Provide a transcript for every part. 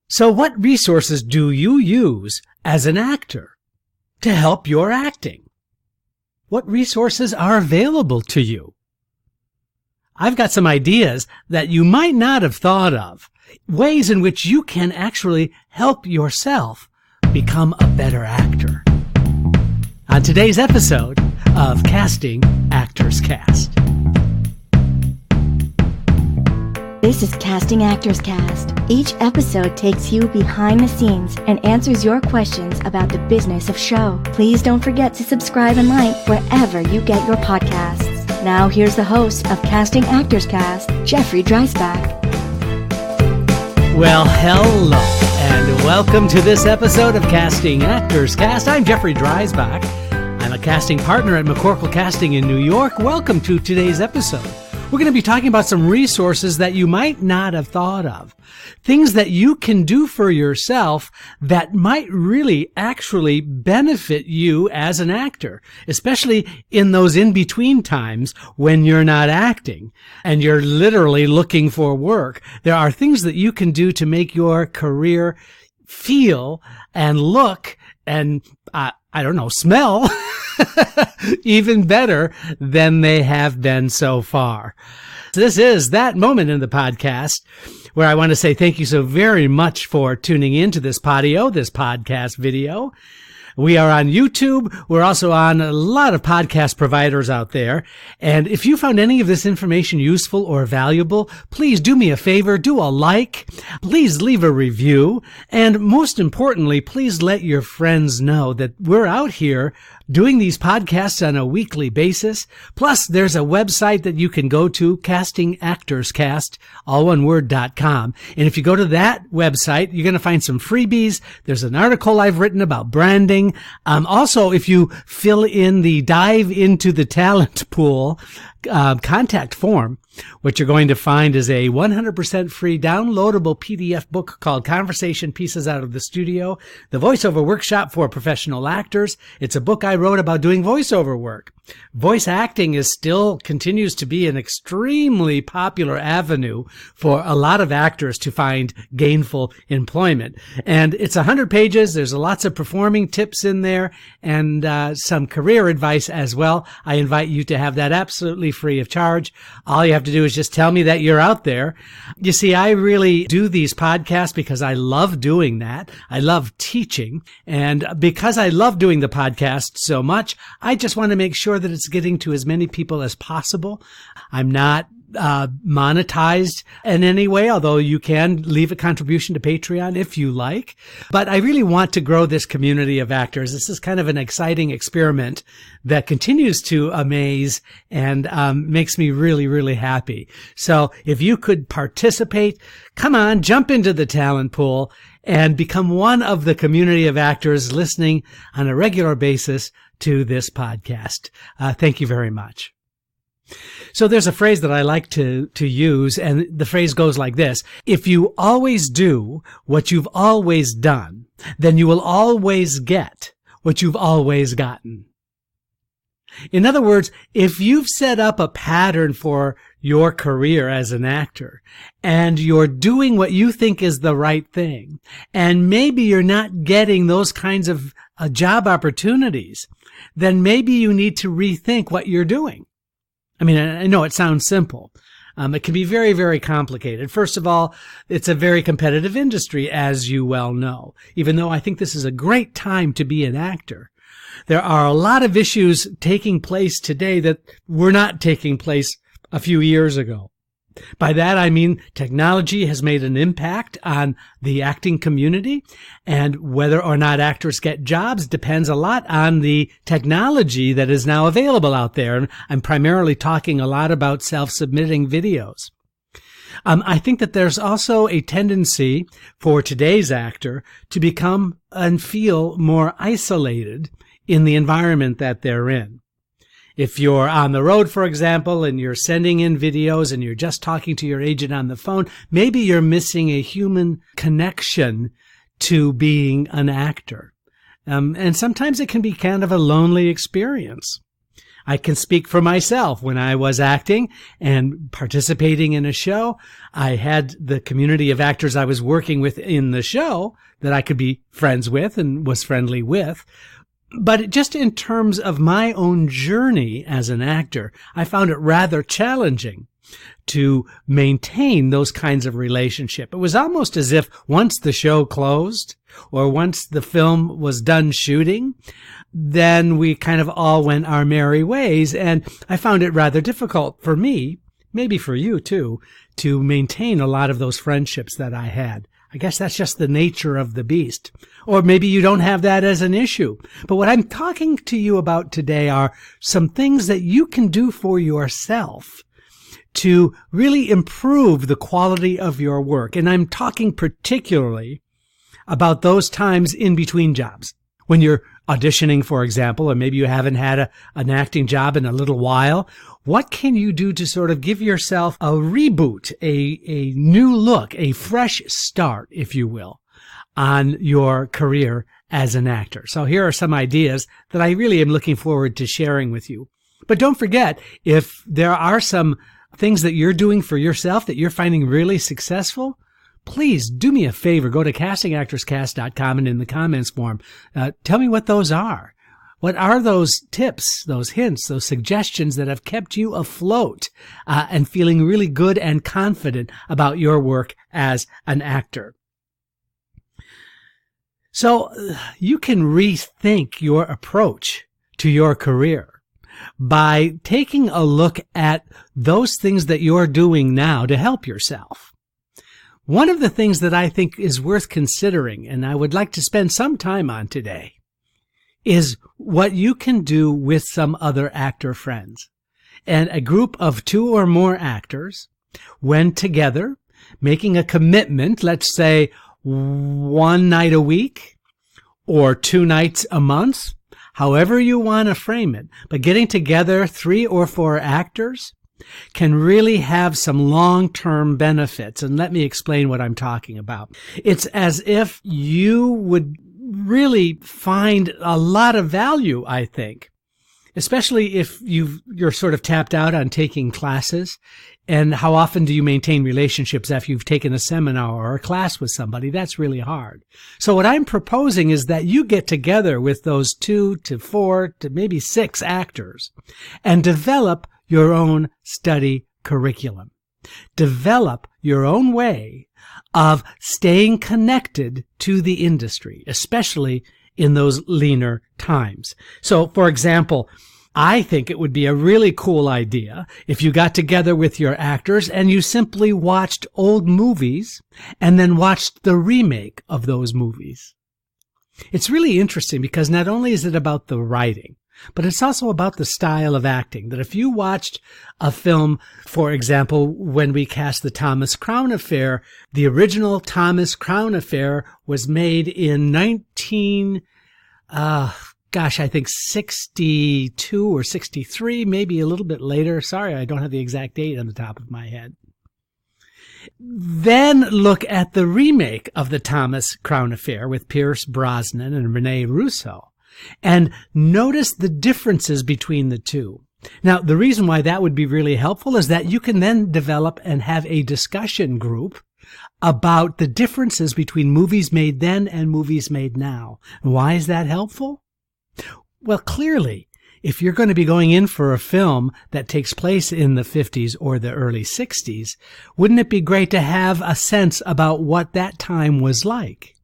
So what resources do you use as an actor to help your acting? What resources are available to you? I've got some ideas that you might not have thought of, ways in which you can actually help yourself become a better actor. On today's episode of Casting Actors Cast. This is Casting Actors Cast. Each episode takes you behind the scenes and answers your questions about the business of show. Please don't forget to subscribe and like wherever you get your podcasts. Now here's the host of Casting Actors Cast, Jeffrey Dreisbach. Well, hello, and welcome to this episode of Casting Actors Cast. I'm Jeffrey Dreisbach. I'm a casting partner at McCorkle Casting in New York. Welcome to today's episode. We're going to be talking about some resources that you might not have thought of. Things that you can do for yourself that might really actually benefit you as an actor, especially in those in-between times when you're not acting and you're literally looking for work. There are things that you can do to make your career feel and look and, smell even better than they have been so far. This is that moment in the podcast where I want to say thank you so very much for tuning in to this podcast video. We are on YouTube. We're also on a lot of podcast providers out there. And if you found any of this information useful or valuable, please do me a favor, do a like, please leave a review, and most importantly, please let your friends know that we're out here doing these podcasts on a weekly basis. Plus, there's a website that you can go to, castingactorscast, all one word.com. And if you go to that website, you're going to find some freebies. There's an article I've written about branding. Also, if you fill in the dive into the talent pool contact form, what you're going to find is a 100% free downloadable PDF book called Conversation Pieces Out of the Studio, the voiceover workshop for professional actors. It's a book I wrote about doing voiceover work. Voice acting continues to be an extremely popular avenue for a lot of actors to find gainful employment. And it's 100 pages. There's lots of performing tips in there and some career advice as well. I invite you to have that absolutely free of charge. All you have to do is just tell me that you're out there. You see, I really do these podcasts because I love doing that. I love teaching. And because I love doing the podcast so much, I just want to make sure that it's getting to as many people as possible. I'm not monetized in any way, although you can leave a contribution to Patreon if you like. But I really want to grow this community of actors. This is kind of an exciting experiment that continues to amaze and makes me really, really happy. So if you could participate, come on, jump into the talent pool and become one of the community of actors listening on a regular basis to this podcast. Thank you very much. So there's a phrase that I like to use, and the phrase goes like this: if you always do what you've always done, then you will always get what you've always gotten. In other words, if you've set up a pattern for your career as an actor, and you're doing what you think is the right thing, and maybe you're not getting those kinds of job opportunities, then maybe you need to rethink what you're doing. I mean, I know it sounds simple. It can be very, very complicated. First of all, it's a very competitive industry, as you well know. Even though I think this is a great time to be an actor, there are a lot of issues taking place today that were not taking place a few years ago. By that, I mean technology has made an impact on the acting community, and whether or not actors get jobs depends a lot on the technology that is now available out there. And I'm primarily talking a lot about self-submitting videos. I think that there's also a tendency for today's actor to become and feel more isolated in the environment that they're in. If you're on the road, for example, and you're sending in videos and you're just talking to your agent on the phone, maybe you're missing a human connection to being an actor. And sometimes it can be kind of a lonely experience. I can speak for myself. When I was acting and participating in a show, I had the community of actors I was working with in the show that I could be friends with and was friendly with. But just in terms of my own journey as an actor, I found it rather challenging to maintain those kinds of relationship. It was almost as if once the show closed or once the film was done shooting, then we kind of all went our merry ways. And I found it rather difficult for me, maybe for you too, to maintain a lot of those friendships that I had. I guess that's just the nature of the beast. Or maybe you don't have that as an issue. But what I'm talking to you about today are some things that you can do for yourself to really improve the quality of your work. And I'm talking particularly about those times in between jobs. When you're auditioning, for example, or maybe you haven't had an acting job in a little while, what can you do to sort of give yourself a reboot, a new look, a fresh start, if you will, on your career as an actor? So here are some ideas that I really am looking forward to sharing with you. But don't forget, if there are some things that you're doing for yourself that you're finding really successful, please do me a favor. Go to castingactorscast.com and in the comments form, tell me what those are. What are those tips, those hints, those suggestions that have kept you afloat and feeling really good and confident about your work as an actor? So you can rethink your approach to your career by taking a look at those things that you're doing now to help yourself. One of the things that I think is worth considering, and I would like to spend some time on today, is what you can do with some other actor friends. And a group of 2 or more actors, when together, making a commitment, let's say 1 night a week or 2 nights a month, however you want to frame it, but getting together 3 or 4 actors can really have some long-term benefits. And let me explain what I'm talking about. It's as if you would really find a lot of value, I think, especially if you're sort of tapped out on taking classes. And how often do you maintain relationships after you've taken a seminar or a class with somebody? That's really hard. So what I'm proposing is that you get together with those 2 to 4 to maybe 6 actors and develop your own study curriculum. Develop your own way of staying connected to the industry, especially in those leaner times. So, for example, I think it would be a really cool idea if you got together with your actors and you simply watched old movies and then watched the remake of those movies. It's really interesting because not only is it about the writing, but it's also about the style of acting. That if you watched a film, for example, when we cast the Thomas Crown Affair, the original Thomas Crown Affair was made in I think 62 or 63, maybe a little bit later. Sorry, I don't have the exact date on the top of my head. Then look at the remake of the Thomas Crown Affair with Pierce Brosnan and Rene Russo, and notice the differences between the two. Now, the reason why that would be really helpful is that you can then develop and have a discussion group about the differences between movies made then and movies made now. Why is that helpful? Well, clearly, if you're going to be going in for a film that takes place in the 50s or the early 60s, wouldn't it be great to have a sense about what that time was like?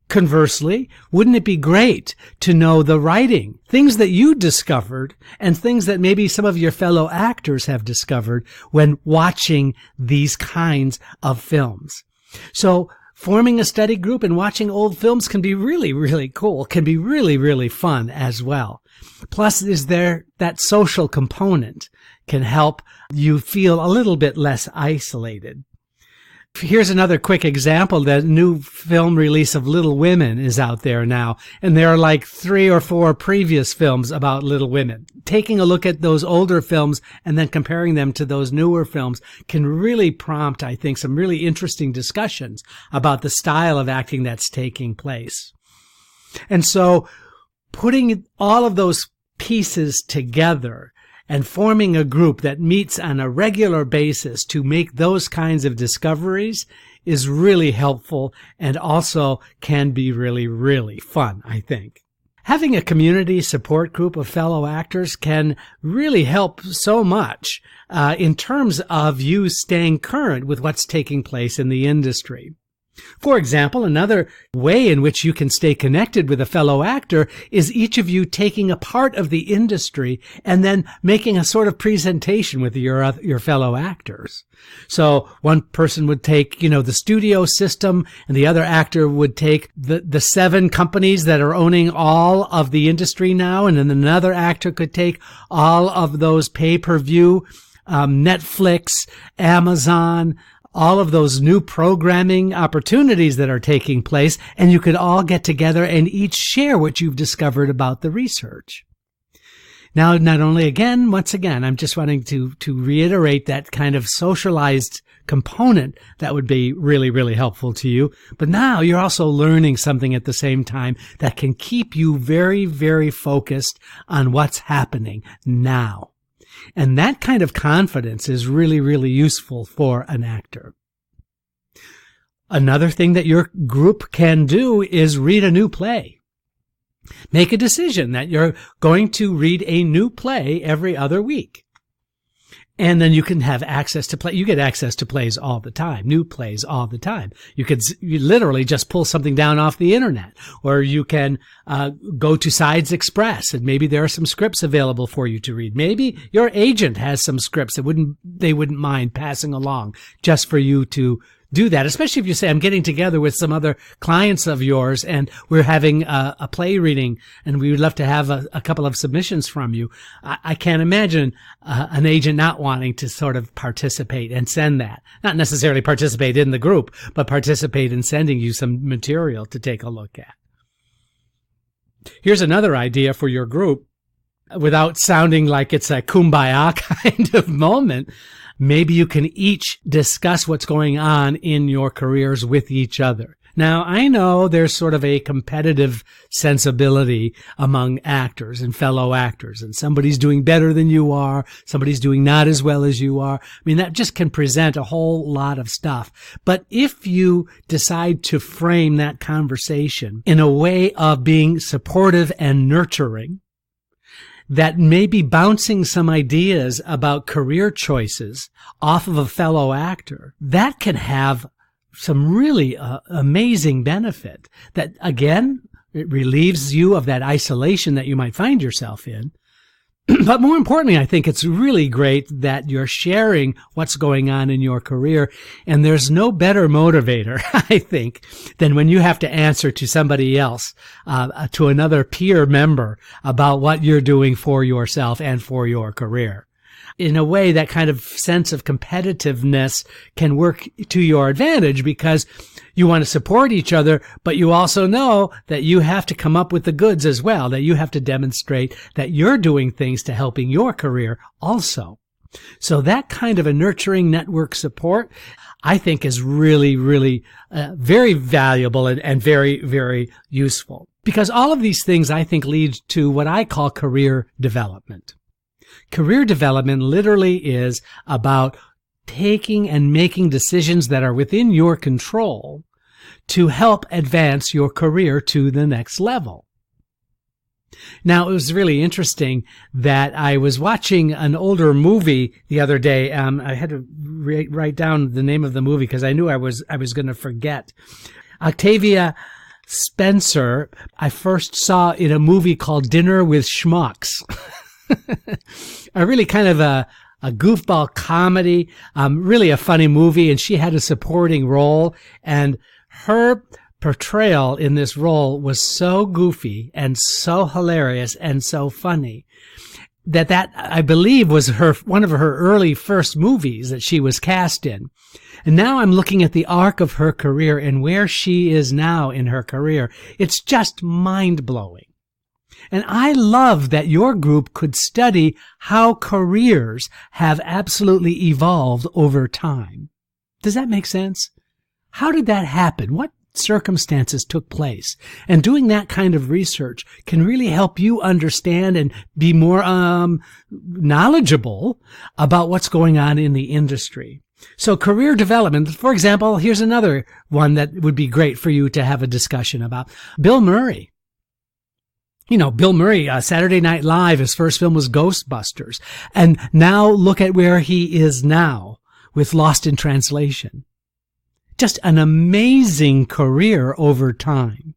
Conversely, wouldn't it be great to know the writing, things that you discovered and things that maybe some of your fellow actors have discovered when watching these kinds of films? So forming a study group and watching old films can be really, really cool, can be really, really fun as well. Plus, is there that social component can help you feel a little bit less isolated. Here's another quick example. The new film release of Little Women is out there now, and there are like 3 or 4 previous films about Little Women. Taking a look at those older films and then comparing them to those newer films can really prompt, I think, some really interesting discussions about the style of acting that's taking place. And so putting all of those pieces together and forming a group that meets on a regular basis to make those kinds of discoveries is really helpful and also can be really, really fun, I think. Having a community support group of fellow actors can really help so much in terms of you staying current with what's taking place in the industry. For example, another way in which you can stay connected with a fellow actor is each of you taking a part of the industry and then making a sort of presentation with your fellow actors. So one person would take, the studio system, and the other actor would take the 7 companies that are owning all of the industry now, and then another actor could take all of those pay-per-view, Netflix, Amazon, all of those new programming opportunities that are taking place, and you could all get together and each share what you've discovered about the research. Now, once again, I'm just wanting to reiterate that kind of socialized component that would be really, really helpful to you. But now you're also learning something at the same time that can keep you very, very focused on what's happening now. And that kind of confidence is really, really useful for an actor. Another thing that your group can do is read a new play. Make a decision that you're going to read a new play every other week. And then you can have access to play. You get access to plays all the time, new plays all the time. You literally just pull something down off the internet, or you can go to Sides Express, and maybe there are some scripts available for you to read. Maybe your agent has some scripts that they wouldn't mind passing along just for you to do that, especially if you say, I'm getting together with some other clients of yours and we're having a play reading and we would love to have a couple of submissions from you. I can't imagine an agent not wanting to sort of participate and send that. Not necessarily participate in the group, but participate in sending you some material to take a look at. Here's another idea for your group. Without sounding like it's a kumbaya kind of moment, maybe you can each discuss what's going on in your careers with each other. Now, I know there's sort of a competitive sensibility among actors and fellow actors, and somebody's doing better than you are, somebody's doing not as well as you are. I mean, that just can present a whole lot of stuff. But if you decide to frame that conversation in a way of being supportive and nurturing, that may be bouncing some ideas about career choices off of a fellow actor, that can have some really amazing benefit. That, again, it relieves you of that isolation that you might find yourself in. But more importantly, I think it's really great that you're sharing what's going on in your career. And there's no better motivator, I think, than when you have to answer to somebody else, to another peer member about what you're doing for yourself and for your career. In a way, that kind of sense of competitiveness can work to your advantage because you want to support each other, but you also know that you have to come up with the goods as well, that you have to demonstrate that you're doing things to helping your career also. So that kind of a nurturing network support, I think, is really, really very valuable and very, very useful. Because all of these things, I think, lead to what I call career development. Career development literally is about taking and making decisions that are within your control to help advance your career to the next level. Now, it was really interesting that I was watching an older movie the other day. I had to write down the name of the movie because I knew I was going to forget. Octavia Spencer, I first saw in a movie called Dinner with Schmucks. A really kind of a goofball comedy, really a funny movie, and she had a supporting role, and her portrayal in this role was so goofy and so hilarious and so funny that I believe was one of her early first movies that she was cast in. And now I'm looking at the arc of her career and where she is now in her career. It's just mind-blowing. And I love that your group could study how careers have absolutely evolved over time. Does that make sense? How did that happen? circumstances took place. And doing that kind of research can really help you understand and be more knowledgeable about what's going on in the industry. So career development, for example, here's another one that would be great for you to have a discussion about. Bill Murray. You know, Bill Murray, Saturday Night Live, his first film was Ghostbusters. And now look at where he is now with Lost in Translation. Just an amazing career over time.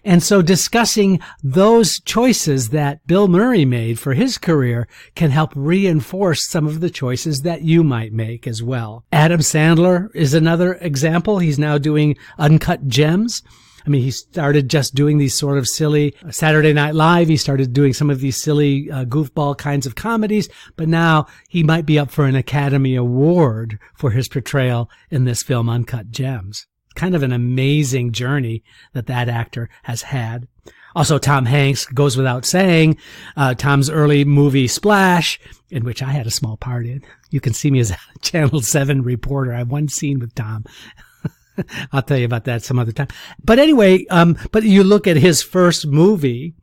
And so discussing those choices that Bill Murray made for his career can help reinforce some of the choices that you might make as well. Adam Sandler is another example. He's now doing Uncut Gems. I mean, he started just doing these sort of silly Saturday Night Live. He started doing some of these silly goofball kinds of comedies, but now he might be up for an Academy Award for his portrayal in this film, Uncut Gems. Kind of an amazing journey that actor has had. Also, Tom Hanks, goes without saying, Tom's early movie Splash, in which I had a small part in. You can see me as a Channel 7 reporter. I have one scene with Tom. I'll tell you about that some other time. But anyway, but you look at his first movie,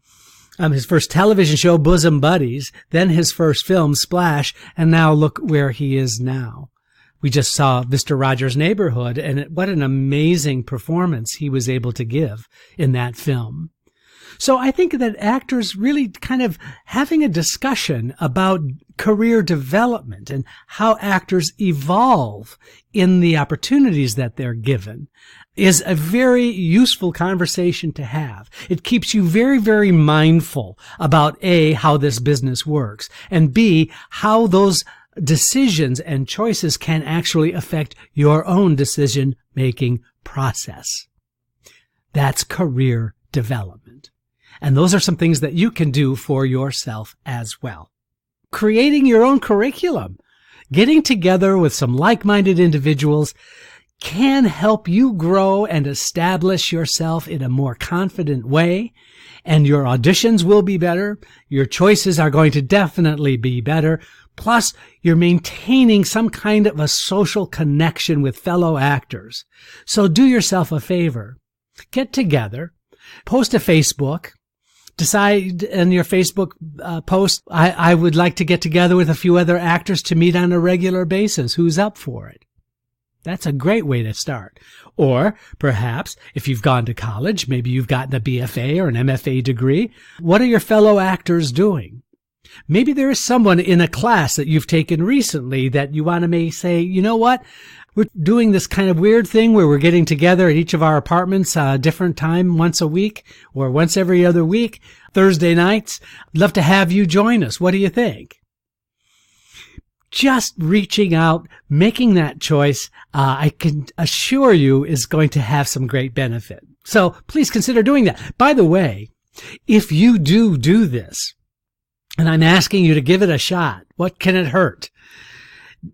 his first television show, Bosom Buddies, then his first film, Splash, and now look where he is now. We just saw Mr. Rogers' Neighborhood, and what an amazing performance he was able to give in that film. So I think that actors really kind of having a discussion about career development and how actors evolve in the opportunities that they're given is a very useful conversation to have. It keeps you very, very mindful about A, how this business works, and B, how those decisions and choices can actually affect your own decision-making process. That's career development. And those are some things that you can do for yourself as well. Creating your own curriculum, getting together with some like-minded individuals can help you grow and establish yourself in a more confident way, and your auditions will be better. Your choices are going to definitely be better. Plus, you're maintaining some kind of a social connection with fellow actors. So do yourself a favor. Get together, post to Facebook, decide in your Facebook post, I would like to get together with a few other actors to meet on a regular basis. Who's up for it? That's a great way to start. Or perhaps if you've gone to college, maybe you've gotten a BFA or an MFA degree, what are your fellow actors doing? Maybe there is someone in a class that you've taken recently that you want to say, you know what? We're doing this kind of weird thing where we're getting together at each of our apartments a different time once a week or once every other week, Thursday nights. I'd love to have you join us. What do you think? Just reaching out, making that choice, I can assure you is going to have some great benefit. So please consider doing that. By the way, if you do this, and I'm asking you to give it a shot, what can it hurt?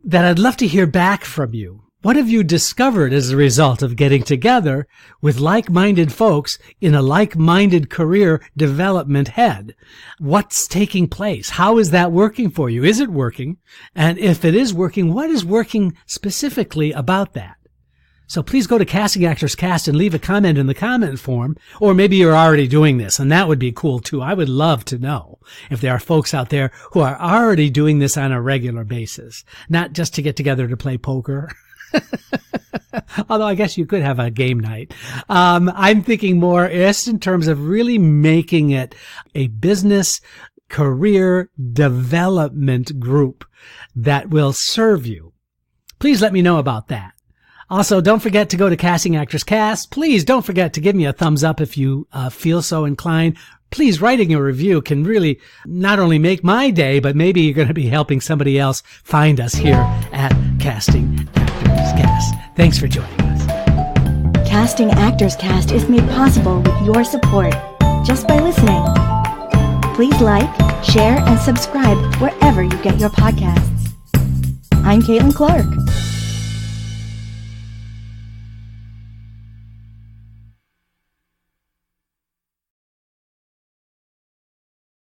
That I'd love to hear back from you. What have you discovered as a result of getting together with like-minded folks in a like-minded career development head? What's taking place? How is that working for you? Is it working? And if it is working, what is working specifically about that? So please go to Casting Actors Cast and leave a comment in the comment form, or maybe you're already doing this, and that would be cool too. I would love to know if there are folks out there who are already doing this on a regular basis, not just to get together to play poker. Although I guess you could have a game night. I'm thinking more just in terms of really making it a business career development group that will serve you. Please let me know about that. Also, don't forget to go to Casting Actors Cast. Please don't forget to give me a thumbs up if you feel so inclined. Please, writing a review can really not only make my day, but maybe you're going to be helping somebody else find us here at Casting Actors Cast. Thanks for joining us. Casting Actors Cast is made possible with your support just by listening. Please like, share, and subscribe wherever you get your podcasts. I'm Caitlin Clark.